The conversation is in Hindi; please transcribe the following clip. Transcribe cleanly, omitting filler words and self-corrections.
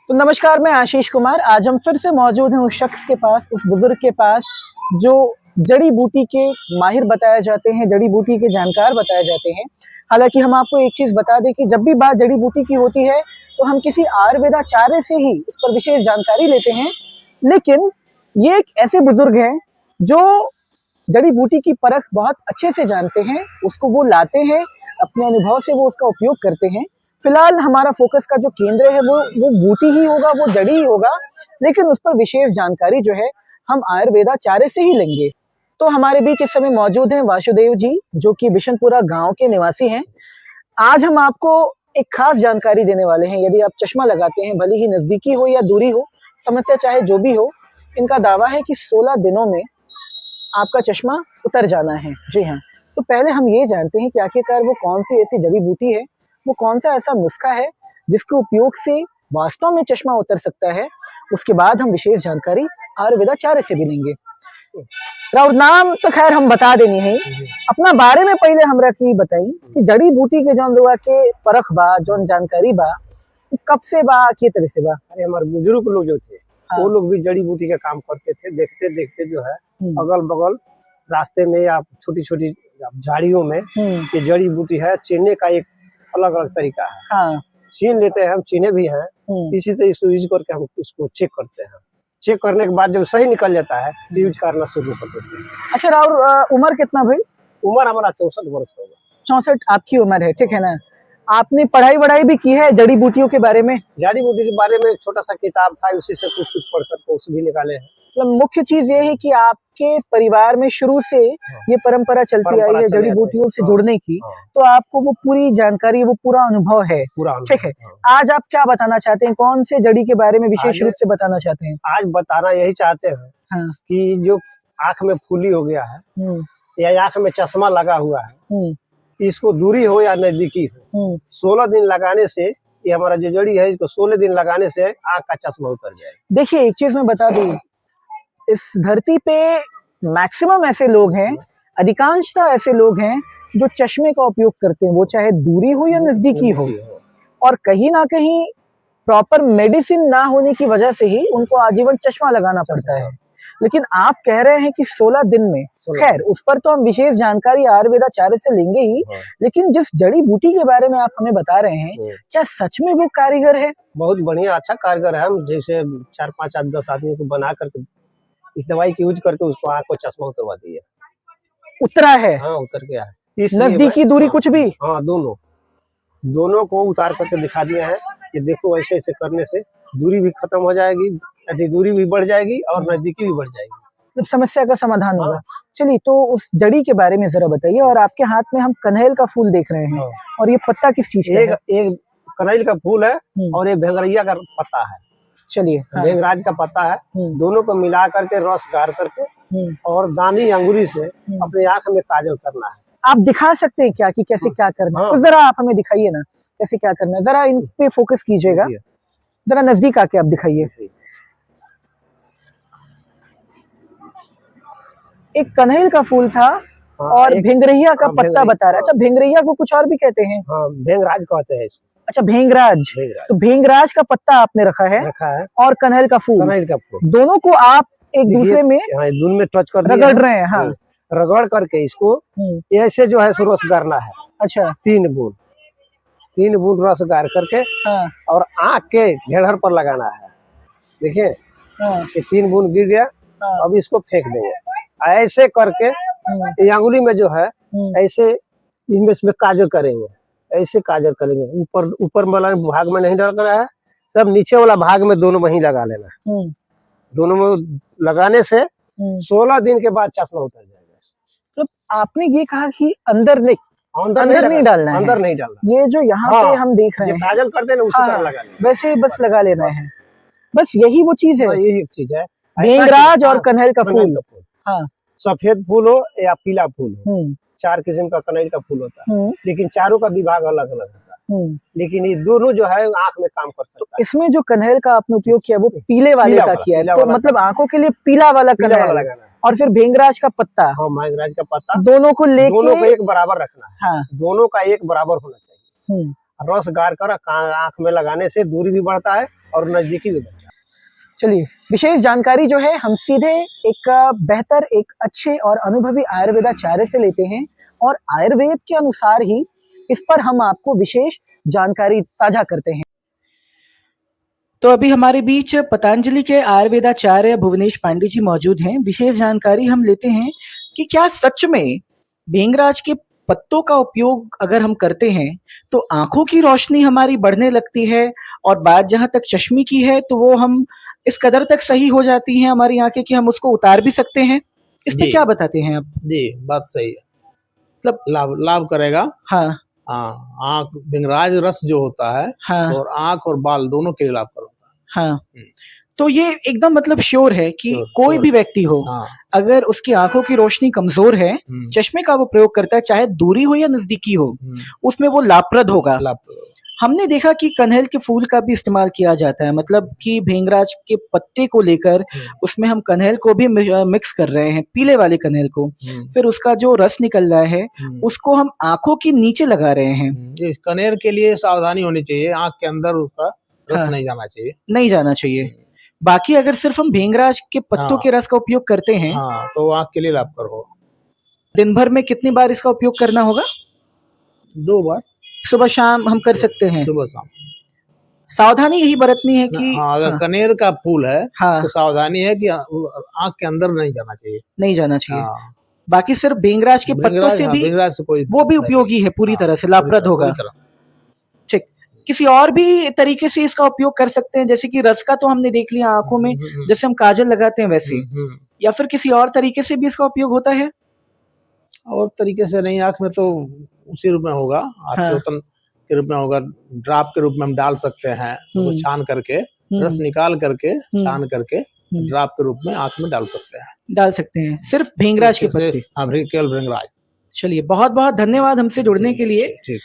तो नमस्कार, मैं आशीष कुमार। आज हम फिर से मौजूद हैं उस शख्स के पास, उस बुजुर्ग के पास जो जड़ी बूटी के माहिर बताए जाते हैं, जड़ी बूटी के जानकार बताए जाते हैं। हालांकि हम आपको एक चीज बता दें कि जब भी बात जड़ी बूटी की होती है तो हम किसी आयुर्वेदाचार्य से ही उस पर विशेष जानकारी लेते हैं, लेकिन ये एक ऐसे बुजुर्ग हैं जो जड़ी बूटी की परख बहुत अच्छे से जानते हैं, उसको वो लाते हैं, अपने अनुभव से वो उसका उपयोग करते हैं। फिलहाल हमारा फोकस का जो केंद्र है वो बूटी ही होगा, वो जड़ी ही होगा, लेकिन उस पर विशेष जानकारी जो है हम आयुर्वेदाचार्य से ही लेंगे। तो हमारे बीच इस समय मौजूद हैं वासुदेव जी, जो कि बिशनपुरा गांव के निवासी हैं। आज हम आपको एक खास जानकारी देने वाले हैं। यदि आप चश्मा लगाते हैं, भले ही नजदीकी हो या दूरी हो, समस्या चाहे जो भी हो, इनका दावा है कि 16 दिनों में आपका चश्मा उतर जाना है। जी हाँ। तो पहले हम ये जानते हैं कि आखिरकार वो कौन सी ऐसी जड़ी बूटी है, वो कौन सा ऐसा नुस्खा है जिसके उपयोग से वास्तव में चश्मा उतर सकता है। उसके बाद हम विशेष जानकारी आयुर्वेदाचार्य से भी लेंगे। और नाम तो खैर हम बता देनी है, अपना बारे में पहले हमरा की बताई कि जड़ी बूटी के जौन दुआ के परख बा, जौन जानकारी बा, कब से बा, के तरह से बा। अरे हमारे बुजुर्ग लोग जो थे, हाँ। वो लोग भी जड़ी बूटी का काम करते थे। देखते देखते जो है अगल बगल रास्ते में या छोटी छोटी झाड़ियों में ये जड़ी बूटी है, चीनने का एक अलग अलग तरीका है। हाँ। छीन लेते हैं हम, चीने भी हैं। इसी से इसको यूज करके हम इसको चेक करते हैं। चेक करने के बाद जब सही निकल जाता है तो यूज करना शुरू कर देते हैं। अच्छा, और उम्र कितना भाई? उम्र हमारा 64 वर्ष का होगा। 64 आपकी उम्र है, ठीक है ना। आपने पढ़ाई वढ़ाई भी की है जड़ी बूटियों के बारे में? जड़ी बूटी के बारे में एक छोटा सा किताब था, उसी से कुछ कुछ पढ़ कर उस भी निकाले हैं। मतलब मुख्य चीज ये है कि आपके परिवार में शुरू से ये परंपरा चलती आई है जड़ी बूटियों से जुड़ने की, तो आपको वो पूरी जानकारी, वो पूरा अनुभव है। ठीक है। आज आप क्या बताना चाहते हैं, कौन से जड़ी के बारे में विशेष रूप से बताना चाहते हैं? आज बताना यही चाहते हैं कि जो आंख में फूली हो गया है या आंख में चश्मा लगा हुआ है, इसको दूरी हो या नजदीकी हो, 16 दिन लगाने से, ये हमारा जो जड़ी है, इसको 16 दिन लगाने से आंख का चश्मा उतर जाए। देखिए, एक चीज मैं बता दूं, इस धरती पे मैक्सिमम ऐसे लोग हैं, अधिकांशतः ऐसे लोग हैं जो चश्मे का उपयोग करते हैं, वो चाहे दूरी हो या नजदीकी हो, और कहीं ना कहीं प्रॉपर मेडिसिन ना होने की वजह से ही उनको आजीवन चश्मा लगाना पड़ता है। लेकिन आप कह रहे हैं कि 16 दिन में, खैर उस पर तो हम विशेष जानकारी आयुर्वेदाचार्य से लेंगे ही, लेकिन जिस जड़ी बूटी के बारे में आप हमें बता रहे हैं, क्या सच में वो कारीगर है? बहुत बढ़िया, अच्छा कारीगर है। हम जैसे 4, 5, 10 आदमी को बना करके इस दवाई की यूज करके उसको आंख को चश्मा उतरवा दिया। उतरा है? हाँ, उतर गया है। नजदीकी दूरी कुछ भी? हाँ, दोनों को उतार करके दिखा दिया है कि देखो, ऐसे ऐसे करने से दूरी भी खत्म हो जाएगी, दूरी भी बढ़ जाएगी और नजदीकी भी बढ़ जाएगी, समस्या का समाधान होगा। चलिए, तो उस जड़ी के बारे में जरा बताइए। और आपके हाथ में हम कनैल का फूल देख रहे हैं, और ये पत्ता किस चीज का है? एक कनैल का फूल है और एक भेंगरैया का पत्ता है। चलिए, भेंगराज का पत्ता है। दोनों को मिला करके रस गार करके और दानी अंगुरी से अपने आंख में काजल करना है। आप दिखा सकते हैं क्या कि कैसे क्या करना है? तो जरा आप हमें दिखाइए ना, कैसे क्या करना है। जरा इन पे फोकस कीजिएगा, जरा नजदीक आके आप दिखाइए। एक कनैल का फूल था और भेंगरैया का पत्ता बता रहा है। अच्छा, भेंगरैया को कुछ और भी कहते हैं? हाँ, भेंगराज कहते हैं इसको। अच्छा, भेंगराज। तो भेंगराज का पत्ता आपने रखा है और कनैल का फूल, दोनों को आप एक दूसरे में दोनों में टच कर रगड़ रहे हैं। हाँ, रगड़ करके इसको ऐसे जो है रस गारना है। अच्छा, 3 बूंद रस गार करके और आँख के घेड़र पर लगाना है। देखिए, ये 3 बूंद गिर गया। अब इसको फेंक देंगे। ऐसे करके ये अंगुली में जो है ऐसे इसमें काजल करेंगे, ऐसे काजल करेंगे। ऊपर वाला भाग में नहीं लगाना है, सब नीचे वाला भाग में दोनों में ही लगा लेना है। दोनों में लगाने से 16 दिन के बाद चश्मा उतर जाएगा। तो आपने ये कहा कि अंदर नहीं डालना है, अंदर नहीं डालना। ये जो यहाँ पे हम देख रहे हैं काजल करते हैं ना, उसी तरह लगा लेना, वैसे ही बस लगा लेना है। बस यही वो चीज है। यही एक चीज है। भेंगराज और कनैल का फूल। हाँ, सफेद फूल हो या पीला फूल हो, 4 किस्म का कनैल का फूल होता है, लेकिन चारों का विभाग अलग अलग होता है। लेकिन ये दोनों जो है आंख में काम कर सकता है। इसमें जो कनैल का आपने उपयोग किया वो पीले वाले का किया है, तो मतलब आंखों के लिए पीला वाला कनैल लगाना है। और फिर भेंगराज का पत्ता। हाँ, भेंगराज का पत्ता दोनों को एक बराबर रखना है। हाँ, दोनों का एक बराबर होना चाहिए। रस गार कर आंख में लगाने से दूरी भी बढ़ता है और नजदीकी भी बन जाता चलिए, विशेष जानकारी जो है हम सीधे एक बेहतर, एक अच्छे और अनुभवी आयुर्वेदाचार्य से लेते हैं और आयुर्वेद के अनुसार ही इस पर हम आपको विशेष जानकारी साझा करते हैं। तो अभी हमारे बीच पतंजलि के आयुर्वेदाचार्य भुवनेश पांडे जी मौजूद हैं। विशेष जानकारी हम लेते हैं कि क्या सच में भेंगराज के पत्तों का उपयोग अगर हम करते हैं तो आंखों की रोशनी हमारी बढ़ने लगती है, और बात जहां तक चश्मे की है तो वो हम इस कदर तक सही हो जाती हैं हमारी आंखें कि हम उसको उतार भी सकते हैं। इस पे जी। क्या बताते हैं आप? जी, बात सही है, मतलब लाभ लाभ करेगा। हाँ हाँ, आँख भिंगराज रस जो होता है हाँ और आँख और बाल दोनों के लिए लाभकर होता हाँ, तो ये एकदम मतलब श्योर है कि Sure, कोई sure. भी व्यक्ति हो, है। हाँ, अगर उसकी आंखों की रोशनी कमजोर है, चश्मे का वो प्रयोग करता है, चाहे दूरी हो या नजदीकी हो, उसमें वो लाभप्रद होगा। हमने देखा कि कनैल के फूल का भी इस्तेमाल किया जाता है, मतलब कि भेंगराज के पत्ते को लेकर उसमें हम कनैल को भी मिक्स कर रहे हैं, पीले वाले कनैल को, फिर उसका जो रस निकल रहा है उसको हम आंखों के नीचे लगा रहे हैं। इस कनेर के लिए सावधानी होनी चाहिए, आँख के अंदर उसका रस हाँ। नहीं जाना चाहिए। नहीं जाना चाहिए। बाकी अगर सिर्फ हम भेंगराज के पत्तों हाँ। के रस का उपयोग करते हैं, हाँ, तो आँख के लिए लाभकर हो। दिन भर में कितनी बार इसका उपयोग करना होगा? 2 बार सुबह शाम हम कर सकते हैं। सुबह शाम। सावधानी यही बरतनी है कि हाँ, अगर हाँ, कनेर का फूल है हाँ, तो सावधानी है कि आँख के अंदर नहीं जाना चाहिए। नहीं जाना चाहिए। हाँ, बाकी सिर्फ भेंगराज के पत्तों से भी भिंगराज से कोई वो भी उपयोगी है, पूरी तरह से लाभप्रद होगा। ठीक, किसी और भी तरीके से इसका उपयोग कर सकते हैं, जैसे कि रस का तो हमने देख लिया आंखों में, जैसे हम काजल लगाते हैं वैसे, या फिर किसी और तरीके से भी इसका उपयोग होता है? और तरीके से नहीं, आँख में तो उसी रूप में होगा, आत्मोतन के रूप में होगा, ड्राप के रूप में हम डाल सकते हैं, उसको छान करके, रस निकाल करके, छान करके ड्राप के रूप में आँख में डाल सकते हैं। सिर्फ भेंगराज के पत्ते? हाँ, केवल भिंगराज। चलिए, बहुत बहुत धन्यवाद हमसे जुड़ने के लिए। ठीक।